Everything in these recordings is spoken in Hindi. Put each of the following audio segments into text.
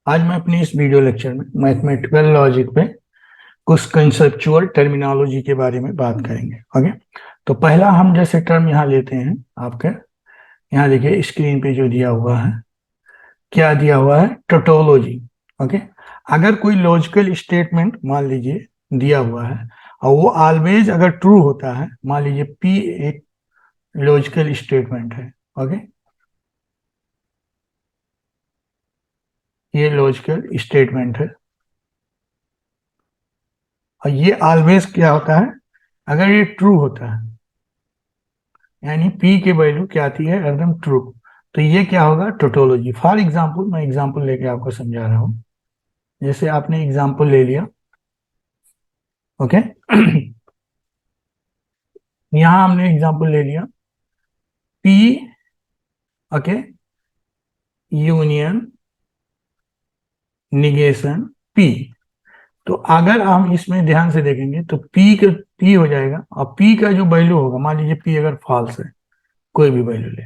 आज मैं अपनी इस वीडियो लेक्चर में मैथमेटिकल लॉजिक पे कुछ कंसेप्चुअल टर्मिनोलॉजी के बारे में बात करेंगे। ओके, तो पहला हम जैसे टर्म यहाँ लेते हैं आपके, यहाँ देखिए स्क्रीन पे जो दिया हुआ है, क्या दिया हुआ है, टोटोलॉजी। ओके, अगर कोई लॉजिकल स्टेटमेंट मान लीजिए दिया हुआ है और वो ऑलवेज अगर ट्रू होता है, मान लीजिए पी एक लॉजिकल स्टेटमेंट है। ओके, ये लॉजिकल स्टेटमेंट है और ये ऑलवेज क्या होता है, अगर ये ट्रू होता है यानी पी की वैल्यू क्या आती है, एकदम ट्रू, तो ये क्या होगा, टोटोलॉजी। फॉर एग्जांपल मैं एग्जांपल लेके आपको समझा रहा हूँ। जैसे आपने एग्जांपल ले लिया। ओके यहाँ हमने एग्जांपल ले लिया P, okay, union negation P. तो अगर हम इसमें ध्यान से देखेंगे तो पी हो जाएगा और पी का जो वैल्यू होगा, मान लीजिए पी अगर फॉल्स है, कोई भी वैल्यू ले,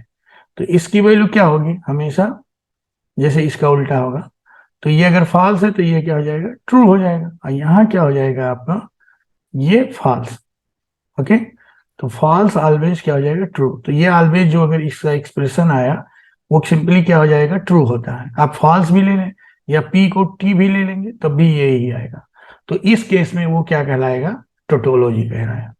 तो इसकी वैल्यू क्या होगी, हमेशा जैसे इसका उल्टा होगा। तो ये अगर फॉल्स है तो ये क्या हो जाएगा, ट्रू हो जाएगा। और यहाँ क्या हो जाएगा आपका, ये फॉल्स। ओके, तो फॉल्स ऑलवेज क्या हो जाएगा, ट्रू। तो ये ऑलवेज जो अगर इसका एक्सप्रेशन आया वो सिंपली क्या हो जाएगा, ट्रू होता है। आप फॉल्स भी ले लें या पी को टी भी ले लेंगे तब भी यही आएगा। तो इस केस में वो क्या कहलाएगा, टोटोलॉजी कहलाएगा।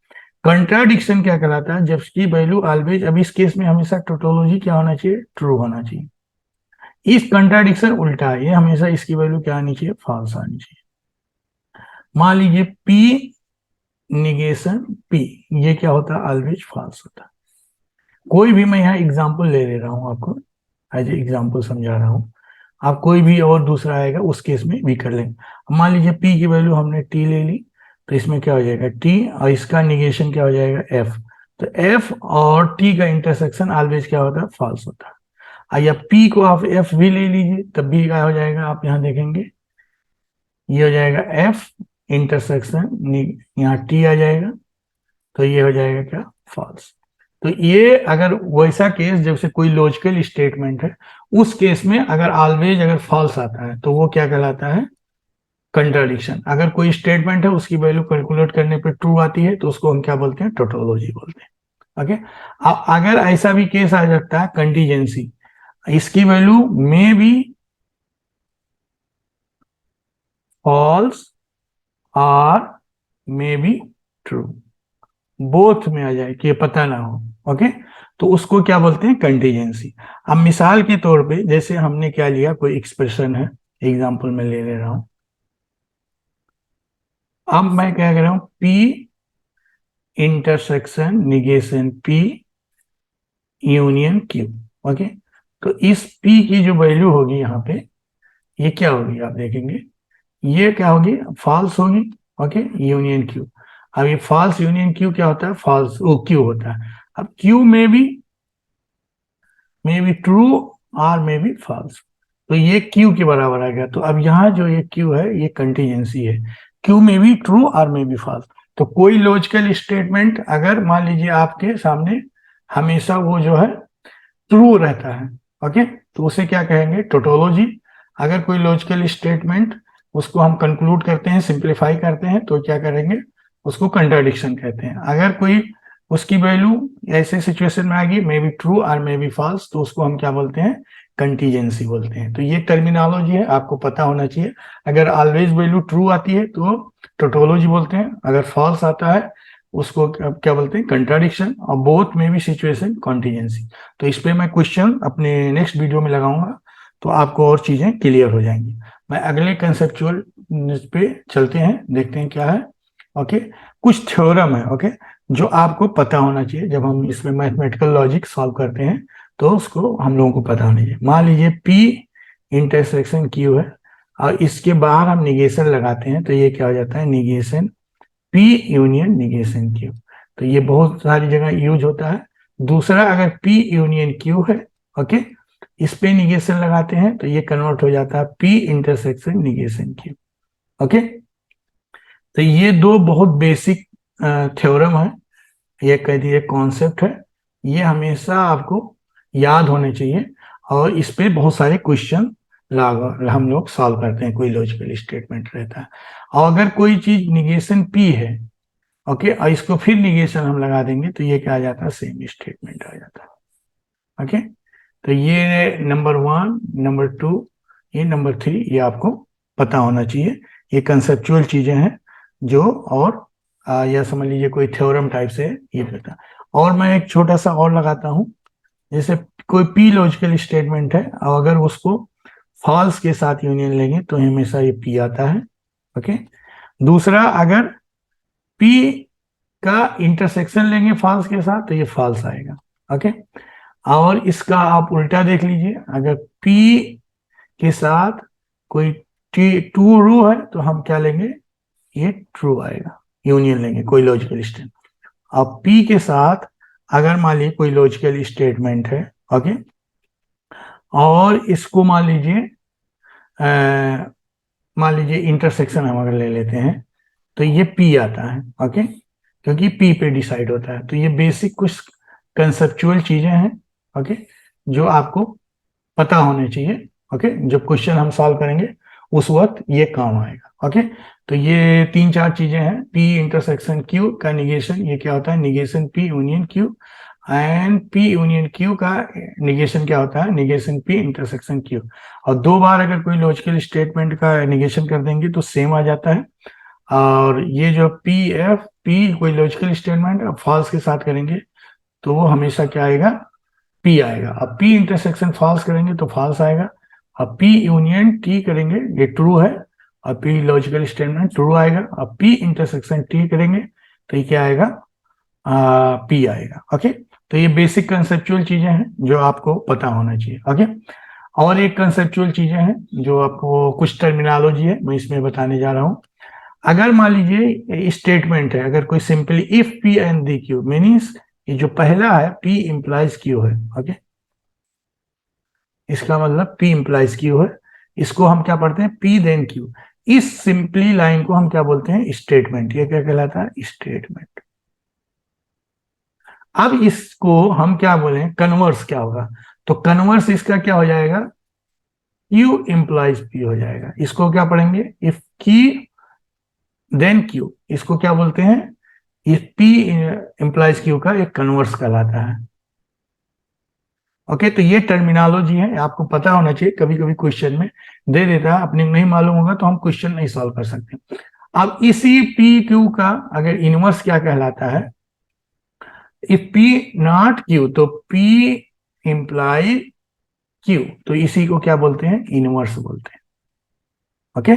कंट्राडिक्शन क्या कहलाता है, जब की वैल्यू ऑलवेज, अब इस केस में हमेशा टोटोलॉजी क्या होना चाहिए, ट्रू होना चाहिए। इस कंट्राडिक्शन उल्टा है, ये हमेशा इसकी वैल्यू क्या आनी चाहिए, फॉल्स आनी चाहिए। मान लीजिए पी निगेशन पी, ये क्या होता है, ऑलवेज फॉल्स होता है। कोई भी, मैं यहाँ एग्जांपल ले रहा हूँ आपको, एज एग्जांपल समझा रहा हूँ। आप कोई भी और दूसरा आएगा उस केस में भी कर लेंगे। मान लीजिए पी की वैल्यू हमने टी ले ली, तो इसमें क्या हो जाएगा, टी, और इसका निगेशन क्या हो जाएगा, एफ। तो एफ और टी का इंटरसेक्शन ऑलवेज क्या होता है, फॉल्स होता है। या पी को आप एफ भी ले लीजिए तब भी क्या हो जाएगा, आप यहाँ देखेंगे ये हो जाएगा एफ इंटरसेक्शन, यहाँ टी आ जाएगा, तो ये हो जाएगा क्या, फॉल्स। तो ये अगर वैसा केस जैसे कोई लॉजिकल स्टेटमेंट है, उस केस में अगर ऑलवेज अगर फॉल्स आता है तो वो क्या कहलाता है, कंट्राडिक्शन। अगर कोई स्टेटमेंट है उसकी वैल्यू कैलकुलेट करने पे ट्रू आती है तो उसको हम क्या बोलते हैं, टोटोलॉजी बोलते हैं। ओके, अगर ऐसा भी केस आ जाता है कंटीजेंसी, इसकी वैल्यू मे बी फॉल्स और मे बी ट्रू, बोथ में आ जाए कि ये पता ना हो। ओके, तो उसको क्या बोलते हैं, कंटीजेंसी। अब मिसाल के तौर पे जैसे हमने क्या लिया, कोई एक्सप्रेशन है, एग्जांपल में ले रहा हूं। अब मैं क्या कह रहा हूं, P intersection negation P union Q. Okay, तो इस पी की जो वैल्यू होगी यहाँ पे, ये क्या होगी, आप देखेंगे ये क्या होगी, फॉल्स होगी। Okay, union Q. अब ये फॉल्स यूनियन क्यू क्या होता है, फॉल्स वो क्यू होता है। अब क्यू में भी ट्रू और में भी फॉल्स, तो ये क्यू के बराबर आ गया। तो अब यहाँ जो ये क्यू है ये कंटीजेंसी है, क्यू में भी ट्रू और में भी फॉल्स। तो कोई लॉजिकल स्टेटमेंट अगर मान लीजिए आपके सामने, हमेशा वो जो है ट्रू रहता है। ओके, तो उसे क्या कहेंगे, टोटोलॉजी। अगर कोई लॉजिकल स्टेटमेंट उसको हम कंक्लूड करते हैं, सिंप्लीफाई करते हैं, तो क्या करेंगे, उसको कंट्राडिक्शन कहते हैं। अगर कोई उसकी वैल्यू ऐसे सिचुएशन में आएगी मे बी ट्रू और मे बी फॉल्स, तो उसको हम क्या बोलते हैं, कंटीजेंसी बोलते हैं। तो ये टर्मिनोलॉजी है, आपको पता होना चाहिए। अगर ऑलवेज वैल्यू ट्रू आती है तो टोटोलॉजी बोलते हैं, अगर फॉल्स आता है उसको क्या बोलते हैं, कंट्राडिक्शन, और बोथ में भी सिचुएशन कॉन्टीजेंसी। तो इस पे मैं क्वेश्चन अपने नेक्स्ट वीडियो में लगाऊंगा, तो आपको और चीजें क्लियर हो जाएंगी। मैं अगले कंसेप्चुअल पे चलते हैं, देखते हैं क्या है। ओके, कुछ थ्योरम है, ओके, जो आपको पता होना चाहिए जब हम इसमें मैथमेटिकल लॉजिक सॉल्व करते हैं, तो उसको हम लोगों को पता होना चाहिए। मान लीजिए पी इंटरसेक्शन क्यू है और इसके बाहर हम निगेशन लगाते हैं, तो ये क्या हो जाता है, negation P union negation Q. तो ये बहुत सारी जगह यूज होता है। दूसरा, अगर पी यूनियन क्यू है, ओके, इस पे निगेशन लगाते हैं तो ये कन्वर्ट हो जाता है P intersection negation Q. Okay, तो ये दो बहुत बेसिक थ्योरम है, ये कह दिए कॉन्सेप्ट है, ये हमेशा आपको याद होने चाहिए और इस पे बहुत सारे क्वेश्चन हम लोग सॉल्व करते हैं, कोई लॉजिकल स्टेटमेंट रहता है। और अगर कोई चीज निगेशन पी है, ओके, और इसको फिर निगेशन हम लगा देंगे तो ये क्या आ जाता है, सेम स्टेटमेंट आ जाता है। ओके, तो ये नंबर 1, नंबर 2, ये नंबर 3, ये आपको पता होना चाहिए। ये कंसेप्चुअल चीजें हैं जो, और या समझ लीजिए कोई थ्योरम टाइप से ये करता है। और मैं एक छोटा सा और लगाता हूँ, जैसे कोई पी लॉजिकल स्टेटमेंट है और अगर उसको फॉल्स के साथ यूनियन लेंगे तो हमेशा ये पी आता है। ओके, दूसरा, अगर पी का इंटरसेक्शन लेंगे फॉल्स के साथ तो ये फॉल्स आएगा। ओके, और इसका आप उल्टा देख लीजिए, अगर पी के साथ कोई ट्रू रो है तो हम क्या लेंगे, ये ट्रू आएगा, यूनियन लेंगे कोई लॉजिकल स्टेटमेंट। अब पी के साथ अगर मान लीजिए कोई लॉजिकल स्टेटमेंट है, ओके, और इसको मान लीजिए इंटरसेक्शन हम अगर ले लेते हैं तो ये पी आता है। ओके, क्योंकि पी पे डिसाइड होता है। तो ये बेसिक कुछ कंसेप्चुअल चीजें हैं, ओके, जो आपको पता होने चाहिए। ओके, जब क्वेश्चन हम सॉल्व करेंगे उस वक्त ये काम आएगा। ओके, तो ये 3-4 चीजें हैं। पी इंटरसेक्शन क्यू का निगेशन, ये क्या होता है, negation P union Q, and P union Q का निगेशन क्या होता है, निगेशन पी इंटरसेक्शन क्यू। और 2 बार अगर कोई लॉजिकल स्टेटमेंट का निगेशन कर देंगे तो सेम आ जाता है। और ये जो पी एफ पी कोई लॉजिकल स्टेटमेंट फॉल्स के साथ करेंगे तो वो हमेशा क्या आएगा, पी आएगा। अब पी इंटरसेक्शन फॉल्स करेंगे तो फॉल्स आएगा। अब पी यूनियन टी करेंगे, ये ट्रू है, और पी लॉजिकल स्टेटमेंट ट्रू आएगा। अब पी इंटरसेक्शन टी करेंगे तो ये क्या आएगा, पी आएगा। ओके, तो ये बेसिक कंसेप्चुअल चीजें हैं जो आपको पता होना चाहिए। ओके, और एक कंसेप्चुअल चीजें हैं जो आपको, कुछ टर्मिनोलॉजी है मैं इसमें बताने जा रहा हूं। अगर मान लीजिए स्टेटमेंट है, अगर कोई simply if P and the Q, means ये जो पहला है पी इंप्लाइज क्यू है। ओके, इसका मतलब पी इंप्लाइज क्यू है, इसको हम क्या पढ़ते हैं, पी देन क्यू। इस सिंपली लाइन को हम क्या बोलते हैं, स्टेटमेंट। ये क्या कहलाता है, स्टेटमेंट। अब इसको हम क्या बोले, कन्वर्स क्या होगा, तो कन्वर्स इसका क्या हो जाएगा, क्यू इंप्लाइज पी हो जाएगा। इसको क्या पढ़ेंगे, इफ की देन क्यू, इसको क्या बोलते हैं, ये पी इंप्लाइज क्यू का एक कन्वर्स कहलाता है। ओके, तो ये टर्मिनोलॉजी है, आपको पता होना चाहिए। कभी कभी क्वेश्चन में दे देता है, अपने नहीं मालूम होगा तो हम क्वेश्चन नहीं सॉल्व कर सकते। अब इसी पी क्यू का अगर इनवर्स क्या कहलाता है, इफ पी नॉट क्यू तो पी इंप्लाई क्यू, तो इसी को क्या बोलते हैं, इनवर्स बोलते हैं। ओके,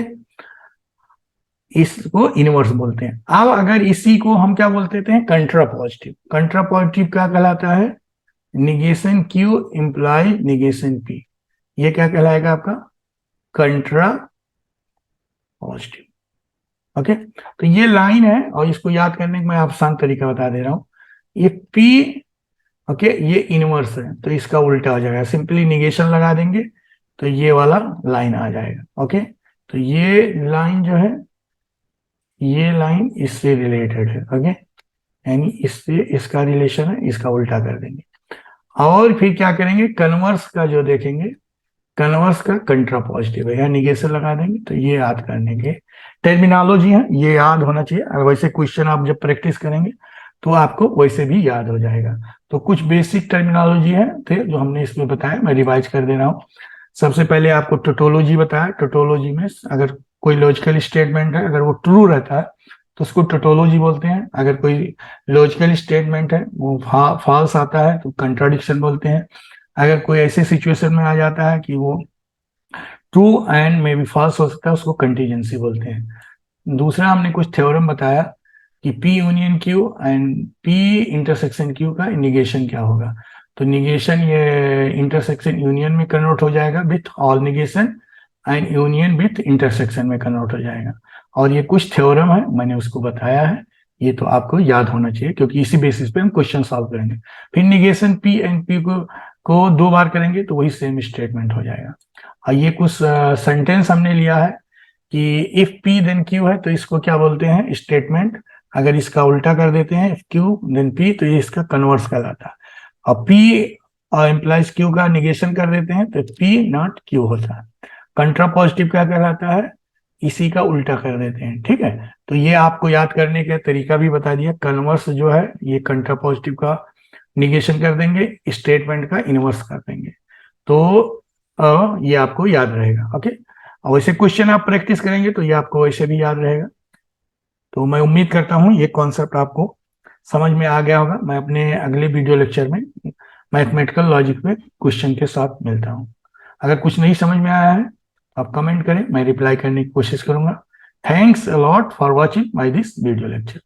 इसको इनवर्स बोलते हैं। अब अगर इसी को हम क्या बोलते थे, कंट्रा पॉजिटिव। कंट्रा पॉजिटिव क्या कहलाता है, negation Q imply negation P, ये क्या कहलाएगा आपका, कंट्रा पॉजिटिव। ओके, तो ये लाइन है और इसको याद करने का मैं आसान तरीका बता दे रहा हूं। ये पी, ओके, ये इनवर्स है तो इसका उल्टा हो जाएगा, सिंपली निगेशन लगा देंगे तो ये वाला लाइन आ जाएगा। ओके, तो ये लाइन जो है, ये लाइन इससे रिलेटेड है। ओके, यानी इससे इसका रिलेशन है, इसका उल्टा कर देंगे। और फिर क्या करेंगे, कन्वर्स का जो देखेंगे, कन्वर्स का कंट्रा पॉजिटिव है, या निगेशन लगा देंगे। तो ये याद करने के टर्मिनोलॉजी है, ये याद होना चाहिए। अगर वैसे क्वेश्चन आप जब प्रैक्टिस करेंगे तो आपको वैसे भी याद हो जाएगा। तो कुछ बेसिक टर्मिनोलॉजी है थे जो हमने इसमें बताया, मैं रिवाइज कर दे रहा हूँ। सबसे पहले आपको टोटोलॉजी बताया। टोटोलॉजी में अगर कोई लॉजिकल स्टेटमेंट है, अगर वो ट्रू रहता है तो उसको टोटोलॉजी बोलते हैं। अगर कोई लॉजिकल स्टेटमेंट है वो फॉल्स आता है तो कंट्राडिक्शन बोलते हैं। अगर कोई ऐसे सिचुएशन में आ जाता है कि वो true and may be false हो सकता है, उसको कंटीजेंसी बोलते हैं। दूसरा हमने कुछ थ्योरम बताया कि P union Q and P intersection Q का निगेशन क्या होगा। तो निगेशन ये इंटरसेक्शन यूनियन में कन्वर्ट हो जाएगा with all negation, and union with intersection में कन्वर्ट हो जाएगा। और ये कुछ थ्योरम है, मैंने उसको बताया है, ये तो आपको याद होना चाहिए क्योंकि इसी बेसिस पे हम क्वेश्चन सॉल्व करेंगे। फिर निगेशन पी एंड पी को 2 बार करेंगे तो वही सेम स्टेटमेंट हो जाएगा। और ये कुछ सेंटेंस हमने लिया है कि इफ पी देन क्यू है तो इसको क्या बोलते हैं, स्टेटमेंट। अगर इसका उल्टा कर देते हैं, इफ क्यू देन पी, तो ये इसका कन्वर्स कहलाता है। और पी इंप्लाइज क्यू का निगेशन कर देते हैं तो पी नॉट क्यू होता है। कंट्रा पॉजिटिव क्या कहलाता है, इसी का उल्टा कर देते हैं, ठीक है। तो ये आपको याद करने का तरीका भी बता दिया। कन्वर्स जो है ये कंट्रा पॉजिटिव का निगेशन कर देंगे, स्टेटमेंट का इनवर्स कर देंगे। तो ये आपको याद रहेगा, ओके। और वैसे क्वेश्चन आप प्रैक्टिस करेंगे तो ये आपको वैसे भी याद रहेगा। तो मैं उम्मीद करता हूँ ये कॉन्सेप्ट आपको समझ में आ गया होगा। मैं अपने अगले वीडियो लेक्चर में मैथमेटिकल लॉजिक पे क्वेश्चन के साथ मिलता हूँ। अगर कुछ नहीं समझ में आया है आप कमेंट करें, मैं रिप्लाई करने की कोशिश करूंगा। Thanks a lot for watching my this video lecture.